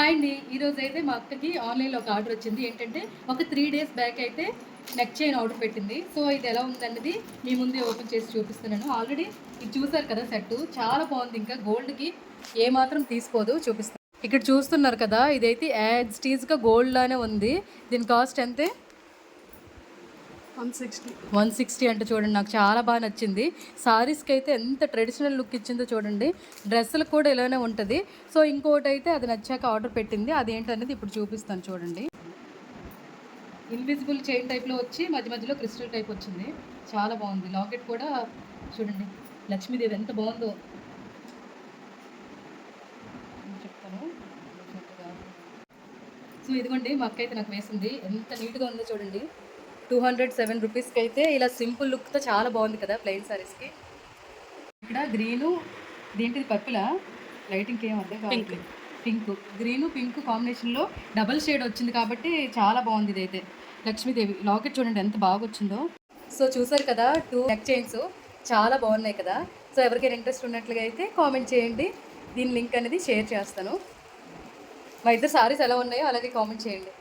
Hi అండి. ఈరోజు అయితే మా అక్కకి ఆన్లైన్లో ఒక ఆర్డర్ వచ్చింది. ఏంటంటే ఒక 3 డేస్ బ్యాక్ అయితే నెక్ చైన్ ఆర్డర్ పెట్టింది. సో ఇది ఎలా ఉందన్నది మీ ముందే ఓపెన్ చేసి చూపిస్తున్నాను. ఆల్రెడీ ఇది చూసారు కదా సెట్ చాలా బాగుంది. ఇంకా గోల్డ్కి ఏమాత్రం తీసుకోదు. చూపిస్తాను. ఇక్కడ చూస్తున్నారు కదా, ఇదైతే యాజ్ టీజ్గా గోల్డ్ లానే ఉంది. దీని కాస్ట్ ఎంతే? 160 అంటే చూడండి, నాకు చాలా బాగా నచ్చింది. సారీస్కి అయితే ఎంత ట్రెడిషనల్ లుక్ ఇచ్చిందో చూడండి. డ్రెస్సులకు కూడా ఇలానే ఉంటుంది. సో ఇంకోటి అయితే అది నచ్చాక ఆర్డర్ పెట్టింది. అదేంటనేది ఇప్పుడు చూపిస్తాను చూడండి. ఇన్విజిబుల్ చైన్ టైప్లో వచ్చి మధ్య మధ్యలో క్రిస్టల్ టైప్ వచ్చింది. చాలా బాగుంది. లాకెట్ కూడా చూడండి, లక్ష్మీదేవి ఎంత బాగుందో చెప్తాను. సో ఇదిగోండి, మా అక్క అయితే నాకు వేసింది. ఎంత నీట్గా ఉందో చూడండి. 207 రూపీస్కి అయితే ఇలా సింపుల్ లుక్తో చాలా బాగుంది కదా ప్లెయిన్ సారీస్కి. ఇక్కడ గ్రీను, దేంటిది పర్పులా, లైటింగ్కి ఏం అర్థం కావట్లేదు. పింక్, గ్రీను పింక్ కాంబినేషన్లో డబల్ షేడ్ వచ్చింది కాబట్టి చాలా బాగుంది. ఇదైతే లక్ష్మీదేవి లాకెట్ చూడండి ఎంత బాగా వచ్చిందో. సో చూసారు కదా, 2 నెక్ చైన్స్ చాలా బాగున్నాయి కదా. సో ఎవరికైనా ఇంట్రెస్ట్ ఉన్నట్లుగా అయితే కామెంట్ చేయండి. దీని లింక్ అనేది షేర్ చేస్తాను. మా ఇద్దరు సారీస్ ఎలా ఉన్నాయో అలాగే కామెంట్ చేయండి.